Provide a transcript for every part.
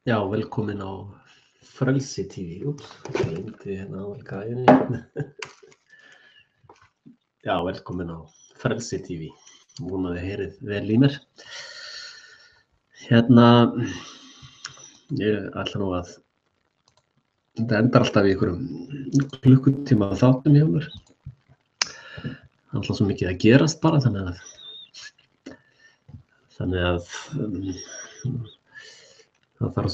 Já, velkomin á Frelsi TV. Úps, það lengdi hérna á græjunni. Já, velkomin á Frelsi TV. Vona þið heyrið vel í mér. Hérna, ég ætla nú að þetta endar alltaf í einhverjum klukkutíma þáttum hjá mér. Það er alltaf svo mikið að gerast bara, þannig að það þarf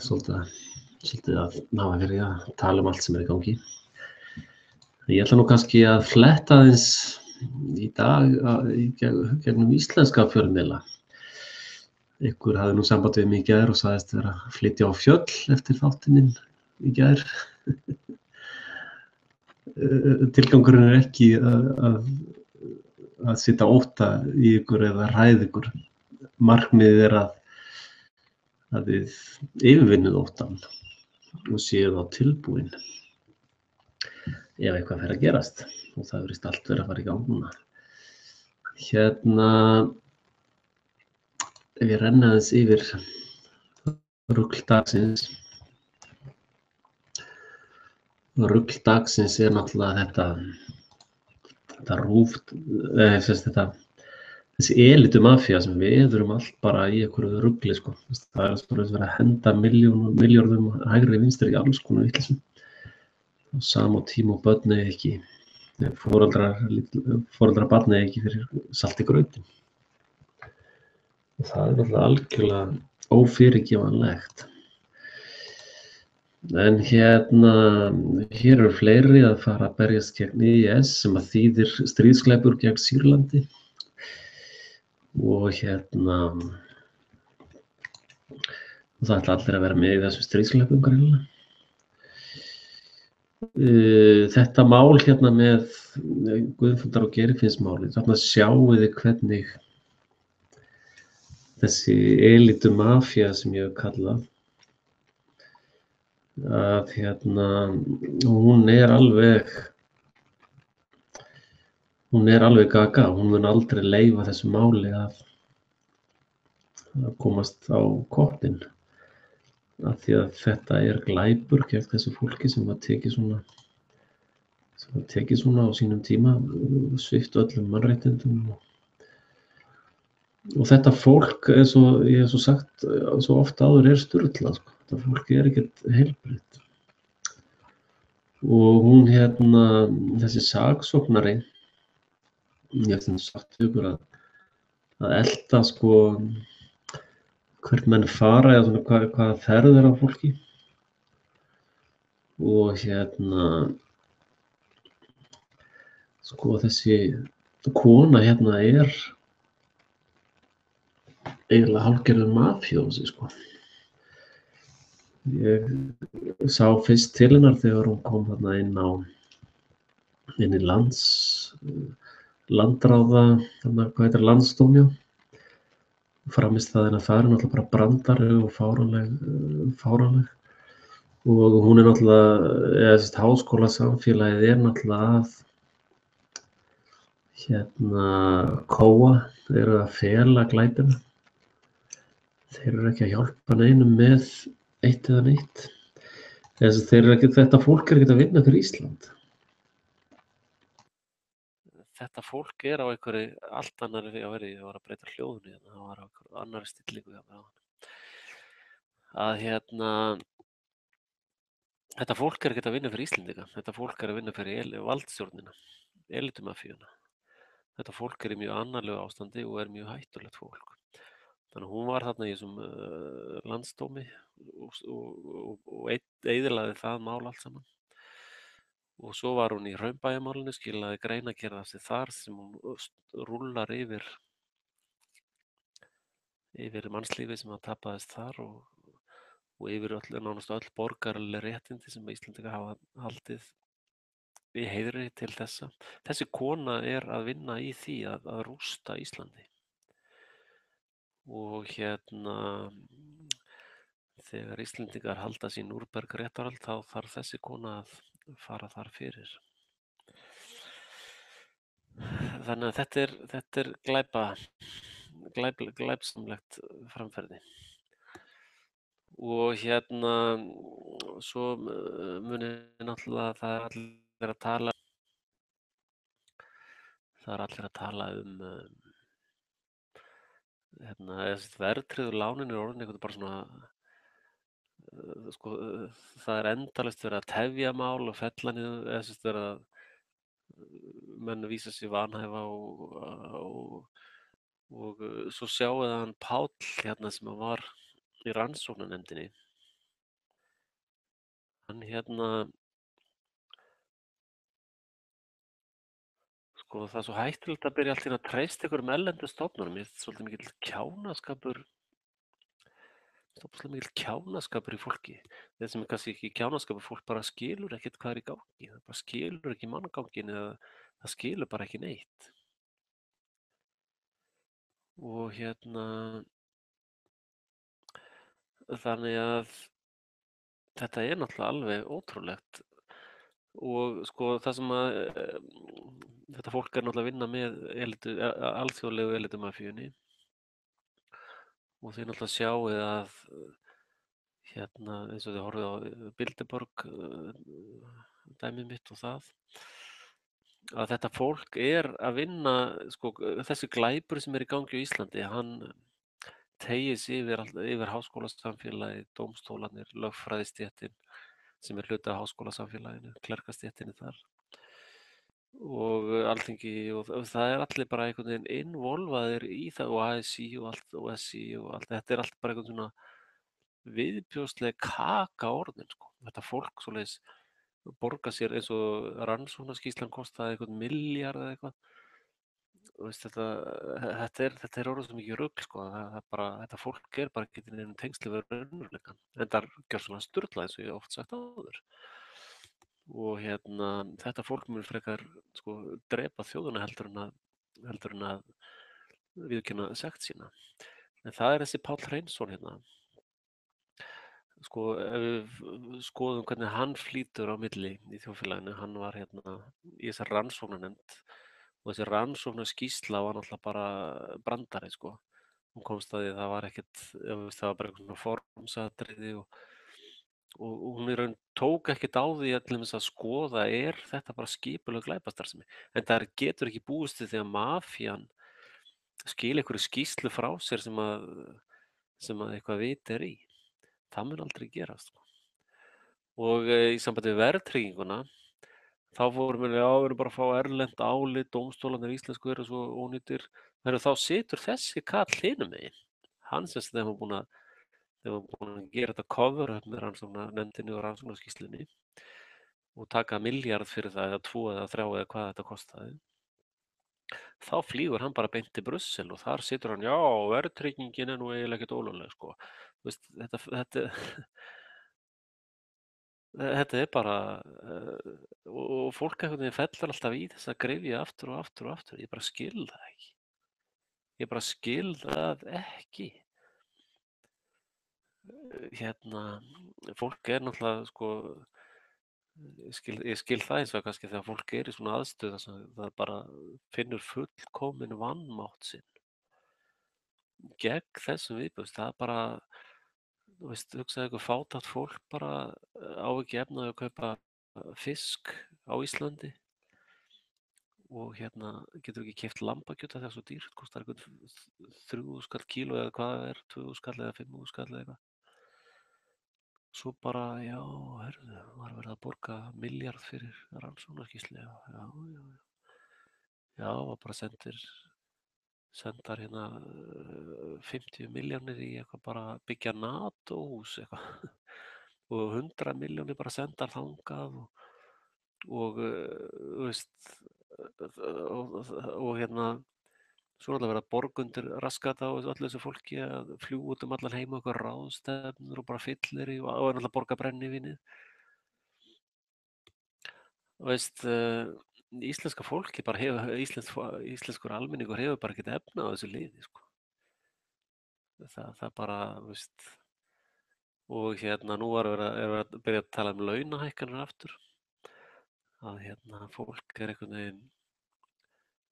svolítið að hafa fyrir að tala um allt sem er í gangi. Ég ætla nú kannski að fletta aðeins í dag í gegnum íslenska fjölmiðla. Einhver hafði nú samband við mig í gær og sagðist vera að flytja á fjöll eftir þáttinn minn í gær. Tilgangurinn er ekki að sitja ótta í ykkur eða hræða ykkur. Markmiðið er að við yfirvinnum óttann og séu þá tilbúin ef eitthvað fer að gerast, og það virðist allt vera að fara í gang núna. Hérna, ef ég renna aðeins yfir rugl dagsins. Rugl dagsins er náttúrulega þessi elitumafía sem við erum allt bara í einhverju rugli, sko. Það er að vera að henda milljörðum hægri vinstri í alls konar vitleysum. Á sama tíma og börn eigi ekki, foreldrar barn eigi ekki fyrir salti grautin. Og það er náttúrulega algjörlega ófyrirgefanlegt. En hérna, hér eru fleiri að fara að berjast gegn IS sem að þýðir stríðsglæpur gegn Sýrlandi. Og hérna, það ætla allir að vera með í þessum stríðsglæpum greinilega. Þetta mál hérna með Guðmundar- og Geirfinnsmálið, þarna sjáum við hvernig þessi elitumafía sem ég hef kallað, að hérna, hún er alveg gaga. Hún mun aldrei leyfa þessu máli að komast á koppinn. Af því að þetta er glæpur gegn þessu fólki sem var tekið svona á sínum tíma, svipt öllum mannréttindum. Og þetta fólk, eins og ég hef svo sagt svo oft áður, er sturlað, sko. Þetta fólk er ekkert heilbrigt. Og hún hérna, þessi saksóknari, ég hef þetta sagt við ykkur að elta, sko, hvert menn fara eða svona hvaða ferð er á fólki. Og hérna, sko, þessi kona hérna er eiginlega hálfgerður mafjósi, sko. Ég sá fyrst til hennar þegar hún kom þarna inn í landráða, þarna, hvað heitir, landsdómjá. Frammistaðan að það er náttúrulega bara brandari og fáránleg. Og hún er náttúrulega, háskólasamfélagið er náttúrulega að hérna kóa, þeir eru að fela glæpina. Þeir eru ekki að hjálpa neinum með eitt eða neitt. Þetta fólk er ekkert að vinna fyrir Ísland. Þetta fólk er á einhverju allt annari við að vera í. Það var að breyta hljóðunni, það var á einhverju annari stillingu hérna. Að hérna, þetta fólk er ekkert að vinna fyrir Íslendinga. Þetta fólk er að vinna fyrir valdstjórnina, elitumafíuna. Þetta fólk er í mjög annarlegu ástandi og er mjög hættulegt fólk. Þannig að hún var þarna í þessum landsdómi og eyðilagði það mál allt saman. Og svo var hún í Hraunbæjarmálinu, skilaði greinargerð af sér þar sem hún rúllar yfir mannslífið sem tapaðist þar og yfir nánast öll borgaraleg réttindi sem Íslendingar hafa haldið í heiðri til þessa. Þessi kona er að vinna í því að rústa Íslandi. Og hérna, þegar Íslendingar halda sín Nürnberg réttarhöld, þá þarf þessi kona að fara þar fyrir. Þannig að þetta er glæpsamlegt framferði. Og svo muni náttúrulega það er allir að tala um þessi verðtryggðu lánin eru orðin einhvern bara svona sko, það er endalaust verið að tefja mál og fella niður eða sem sagt verið að menn vísa sig vanhæfa og svo sjáum við að hann Páll sem að var í rannsóknarnefndinni hann sko það er svo hættulegt að byrja allt í einu að treysta einhverjum erlendum stofnunum. Mér finnst svolítið mikill kjánaskapur í fólki. Það sem er kannski ekki kjánaskapur, fólk bara skilur ekkert hvað er í gangi. Það bara skilur ekki mannganginn eða það skilur bara ekki neitt. Og þannig að þetta er náttúrulega alveg ótrúlegt og sko það sem að þetta fólk er náttúrulega að vinna með alþjóðlegu elitumafíunni og þið náttúrulega sjáið að eins og þið horfið á Bilderborg dæmið mitt og það að þetta fólk er að vinna sko þessi glæpur sem er í gangi á Íslandi hann teygir sig yfir háskólasamfélagið, dómstólarnir, lögfræðistéttin sem er hluti af háskólasamfélaginu, klerkastéttinni þar og Alþingi og það er allir bara einhvern veginn involvaðir í það og ASÍ og allt og SÍ og allt þetta er allt bara einhvern svona viðbjóðsleg kaka orðin sko. Þetta fólk svoleiðis borga sér eins og rannsóknarskýrslan kostaði einhvern milljarð eða eitthvað. Veist, þetta er orðið svo mikið rugl sko. Þetta fólk er bara ekki í neinum tengsli við raunveruleikann. Þetta er gjörsamlega sturlað eins og ég hef oft sagt áður. Og þetta fólk mun frekar sko, drepa þjóðuna heldur en að viðurkenna sekt sína. En það er þessi Páll Hreinsson sko ef við skoðum hvernig hann flýtur á milli í þjóðfélaginu, hann var í þessari rannsóknarnefnd og þessi rannsóknarskýrsla var náttúrulega bara brandari sko. Hún komst að því að það var ekkert, það var bara einhvern svona formsatriði og hún í raun tók ekkert á því að skoða er þetta bara skipuleg glæpastarfsemi. En það getur ekki búist við því að mafían skila einhverju skýrslu frá sér sem að eitthvað vit er í. Það mun aldrei gerast sko. Og í sambandi við verðtrygginguna þá fórum við erum bara að fá erlent álit, dómstólarnir íslensku eru svo ónýtir. Þá situr þessi kall hinum megin. Hann þegar var búinn að gera þetta cover upp með rannsóknarnefndinni og rannsóknarskýrslunni og taka milljarð fyrir það eða 2 eða 3 eða hvað þetta kostaði. Þá flýgur hann bara beint til Brussel og þar situr hann, já, verðtryggingin er nú eiginlega ekkert ólögleg sko. Veist, þetta er bara og fólk einhvern veginn fellur alltaf í þess að gryfja aftur og aftur og aftur. Ég bara skil það ekki. Ég bara skil það ekki. Fólk er náttúrulega sko ég skil það eins og kannski þegar fólk er í svona aðstöðu þar sem það bara finnur fullkominn vanmátt sinn gegn þessum viðbjóðs. Það er bara þú veist, hugsaðu ykkur fátækt fólk bara á ekki efni á að kaupa fisk á Íslandi og getur ekki keypt lambakjöt af því að það er svo dýrt, kostar einhvern 3.000 skall kíló eða hvað það er, 2.000 skall eða 5.000 skall eða eitthvað. Svo bara, já, herðu, var verið að borga milljarð fyrir rannsóknarskýrslu, já. Já, var bara sendar 50 milljónir í eitthvað bara byggja NATO-hús eitthvað og 100 milljónir bara sendar þangað og þú veist og svo er alltaf verið að borga undir raskata og öllu þessu fólki að fljúga út allan heim og eitthvað ráðstefnur og bara fyllir í og alltaf borga brennivínið. Þú veist, íslenska fólki bara hefur, íslenskur almenningur hefur bara ekkert efni á þessu liði, sko. Það bara, þú veist, og nú er verið að byrja að tala um launahækkanir aftur. Að fólk er einhvern veginn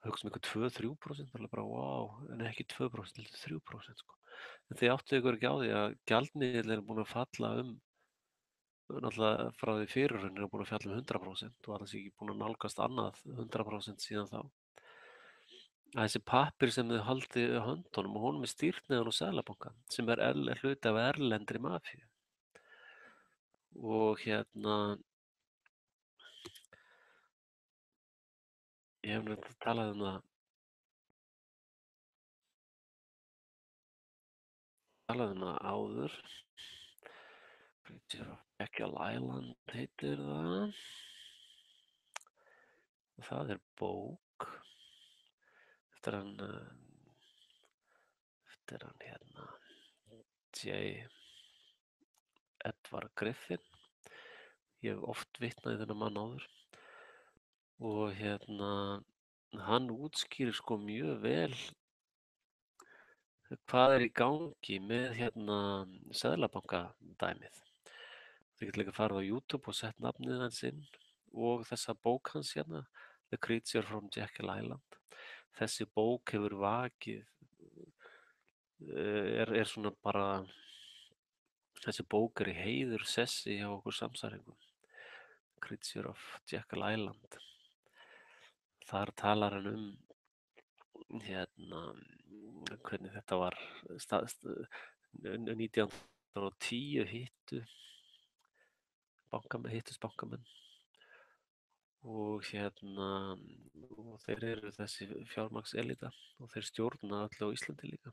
hugsa um einhver 2-3%, það er bara wow, en ekki 2%, heldur 3%, sko. En þið áttuð ykkur ekki á því að gjaldmiðill er búinn að falla náttúrulega frá því fyrir hrun er búinn að falla 100% og annars ekki búinn að nálgast annað 100% síðan þá. Að þessi pappir sem þið haldið á höndunum og honum er stýrt neðan á Seðlabankann sem er hluti af erlendri mafíu. Og ég hef nefnilega talað um það áður. Creature of Jekyll Island heitir það. Það er bók eftir hann J. Edward Griffin. Ég hef oft vitnað í þennan mann áður og hann útskýrir sko mjög vel hvað er í gangi með Seðlabankadæmið. Þið getur líka farið á YouTube og sett nafnið hans inn og þessa bók hans The Creature from Jekyll Island. Þessi bók hefur vakið, er svona bara, þessi bók er í heiðurssessi hjá okkur samsæringum. Creature of Jekyll Island. Þar talar hann hvernig þetta var 1910 hittust bankamenn og og þeir eru þessi fjármagnselíta og þeir stjórna öllu á Íslandi líka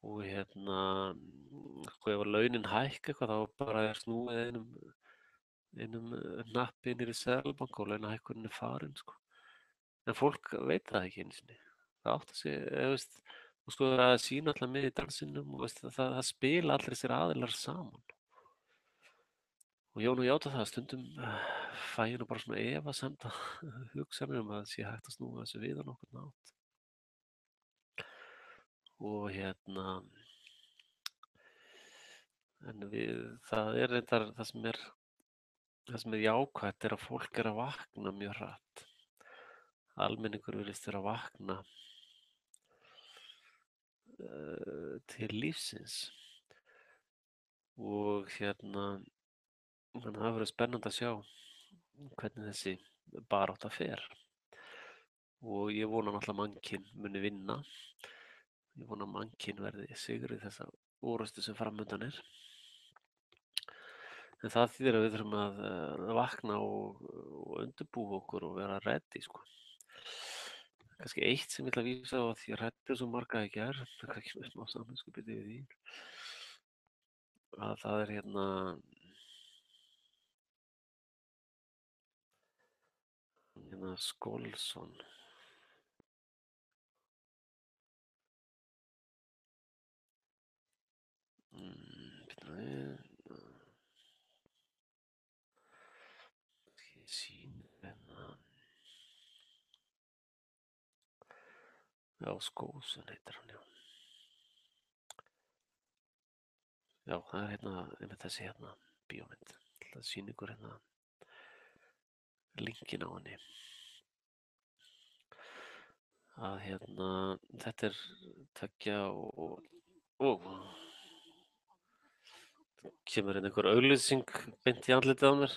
og sko ef launin hækka eitthvað þá bara er snúið einum hnappi niður í Seðlabanka og launahækkunin er farin sko. En fólk veit það ekki einu sinni. Það áttar sig, og sko það sýna alltaf með í dansinum og það spila allir þessir aðilar saman. Og ég á nú að játa það að stundum fæ ég nú bara svona efasemda hugsanir að það sé hægt að snúa þessu við á nokkurn hátt. Og það er reyndar það sem er jákvætt er að fólk er að vakna mjög hratt. Almenningur virðist vera að vakna til lífsins og þannig að það verður spennandi að sjá hvernig þessi barátta fer og ég vona náttúrulega að mannkyn muni vinna. Ég vona að mannkyn verði sigrið þessa orrustu sem framundan er. En það þýðir að við þurfum að vakna og undirbúa okkur og vera ready sko. Kannski eitt sem ég ætla að vísa á því að reddi svo marga í gær, það er ekki með smá samvinskupið yfir því, að það er Skólsson. Já, Skósson heitir hann, já. Já, það er einmitt þessi bíómynd. Það sýnir ykkur linkin á henni. Að þetta er tveggja og kemur einhver auglýsing beint í andlitið á mér.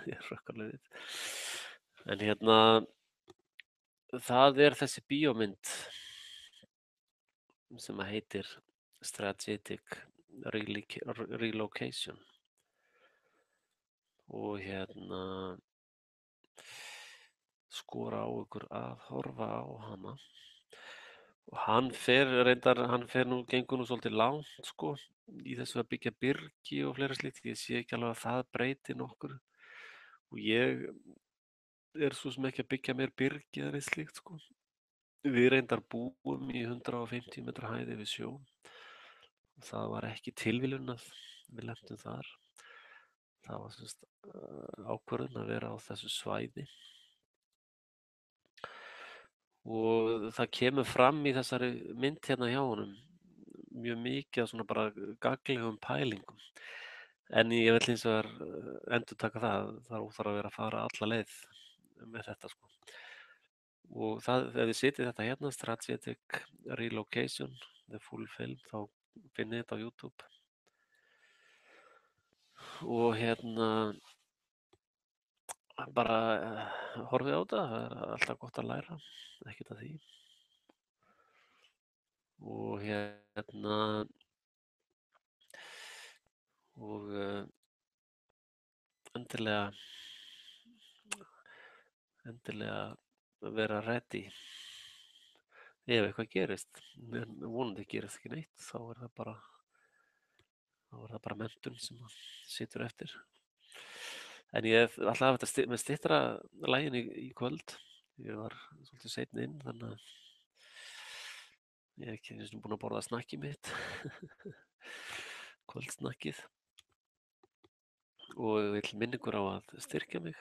Ég er rökkarlega við. En það er þessi bíómynd sem heitir Strategic Relocation og skora á ykkur að horfa á hana og hann gengur nú svolítið langt sko í þessu að byggja byrgi og fleira slíkt. Ég sé ekki alveg að það breyti nokkur og ég er svo sem ekki að byggja mér byrgi eða neitt slíkt sko. Við reyndar búum í 150 metra hæð yfir sjó. Það var ekki tilviljun að við lentum þar. Það var sem sagt ákvörðun að vera á þessu svæði. Og það kemur fram í þessari mynd hjá honum mjög mikið af svona bara gagnlegum pælingum. En ég vil hins vegar endurtaka það óþarf að vera að fara alla leið með þetta sko. Og það, ef þið setið þetta hérna, Strategic Relocation, the full film, þá finnið þetta á YouTube. Og bara horfið á þetta, það er alltaf gott að læra, ekkert að því. Og og endilega vera ready ef eitthvað gerist. En vonandi gerist ekki neitt, þá er það bara menntun sem situr eftir. En ég ætla að hafa þetta með styttra lagin í kvöld. Ég var svolítið seinni inn, þannig að ég er ekki einu sinni búinn að borða snakkið mitt, kvöldsnakkið. Og ég vil minna ykkur á að styrkja mig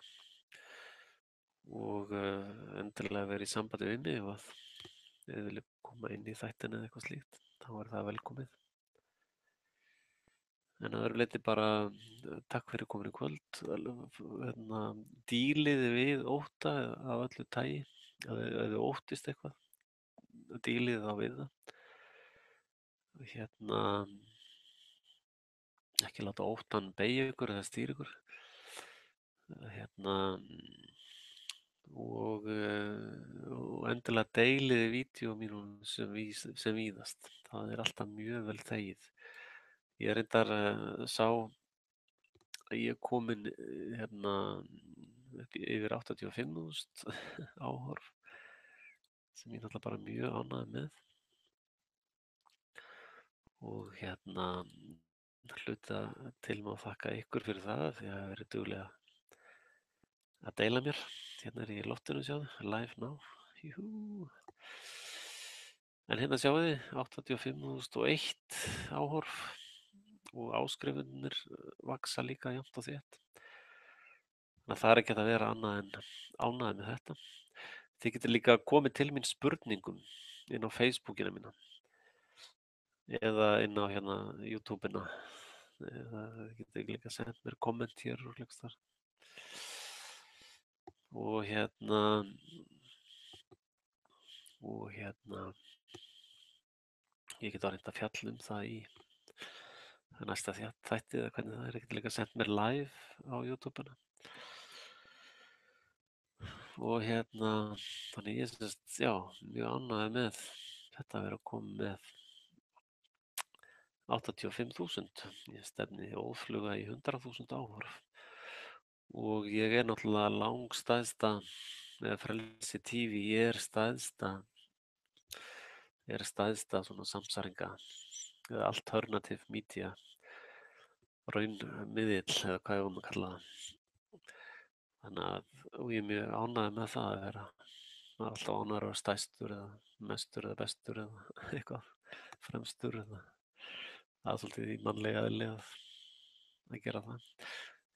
og endilega vera í sambandi við mig ef þið viljið koma inn í þættina eða eitthvað slíkt, þá er það velkomið. En að öðru leyti bara takk fyrir komin í kvöld. Dílið við ótta af öllu tagi, ef þið óttist eitthvað, dílið þá við það. Ekki láta óttan beygja ykkur eða stýra ykkur. Og endilega deiliði vídeó mínum sem víðast. Það er alltaf mjög vel þegið. Ég reyndar sá að ég er komin yfir 85.000 áhorf sem ég náttúrulega bara mjög ánægður með. Og hluta til má þakka ykkur fyrir það því að það verið duglega að deila mér. Hérna er ég í loftinu, sjáðu, live now. Júhú. En hérna sjáu þið, 85.001 áhorf og áskrifunir vaksa líka jafnt og þétt. Þannig að það er ekki að vera annað en ánægður með þetta. Þið getur líka komið til mín spurningum inn á Facebookina mína eða inn á YouTubeina. Það getur líka sendt mér komment hér og líka þar. Og ég get að reynda að fjalla það í næsta þætti eða hvernig það er. Ég get líka sendt mér live á YouTubeina. Og þannig ég mjög ánægður með þetta að vera að koma með 85.000. Ég stefni óðfluga í 100.000 áhorf. Og ég er náttúrulega langstæðsta með Frelsi TV. Ég er stæðsta svona samsæringa eða alternative media raunmiðill eða hvað ég að kalla það. Þannig að ég er mjög ánægður með það að vera alltaf ánægður að vera stærstur eða mestur eða bestur eða eitthvað fremstur eða það er svolítið í mannlega eðli að gera það.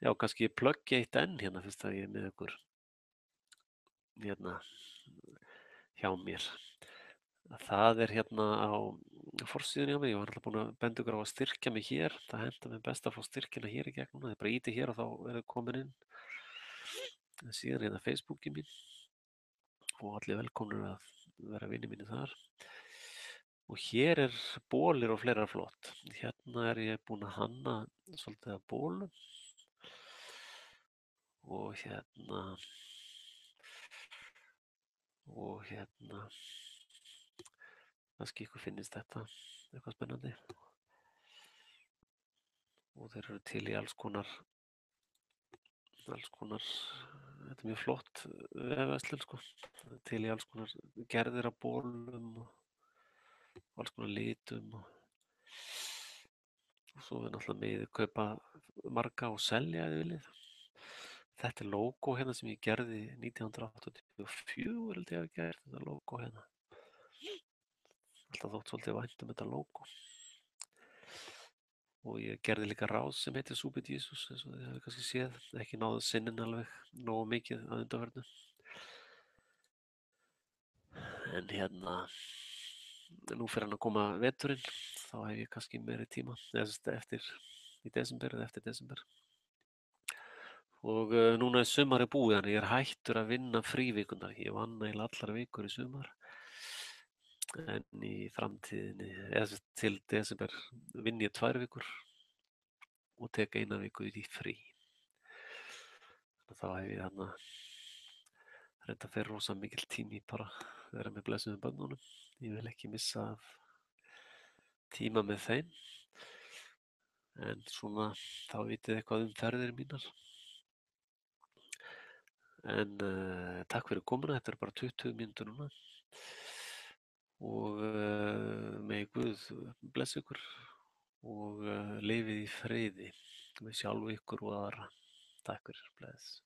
Já, kannski ég pluggi eitt enn fyrst að ég er með ykkur hjá mér. Það er á forsíðunni á mig. Ég var alltaf búinn að benda ykkur á að styrkja mig hér. Það hentar mér best að fá styrkina hér í gegn núna. Þið bara ýtið hér og þá er þið komin inn. Síðan Facebooki mín og allir velkomnir að vera vinir mínir þar. Og hér er bólir og fleira flott. Hérna er ég búinn að hanna svolítið af bólum. Og kannski ykkur finnist þetta eitthvað spennandi. Og þeir eru til í alls konar, þetta er mjög flott vefverslun sko. Til í alls konar gerðir af bólum og alls konar litum og svo er náttúrulega megið kaupa marga og selja ef þið viljið. Þetta er logo sem ég gerði 1984 held ég að hafi gert þetta logo Alltaf þótt svolítið vænt þetta logo. Og ég gerði líka rás sem heitir Súbit Jesus eins og þið hafið kannski séð. Ekki náðu sinnin alveg nógu mikið að undanförnu. En nú fer hann að koma veturinn, þá hef ég kannski meiri tíma eftir desember. og núna er sumarið búið þannig ég er hættur að vinna frívikurnar. Ég vann eiginlega allar vikur í sumar en í framtíðinni, eða sem sagt til desember vinn ég 2 vikur og tek 1 viku í frí. Þannig að þá hef ég þarna reynda fer rosa mikill tími í bara að vera með blessuðum börnunum. Ég vil ekki missa af tíma með þeim. En svona þá vitið eitthvað ferðir mínar. En takk fyrir komuna, þetta bara 20 mínútur núna. Og megi Guð blessa ykkur og lifið í friði með sjálfu ykkur og aðra. Takk fyrir, bless.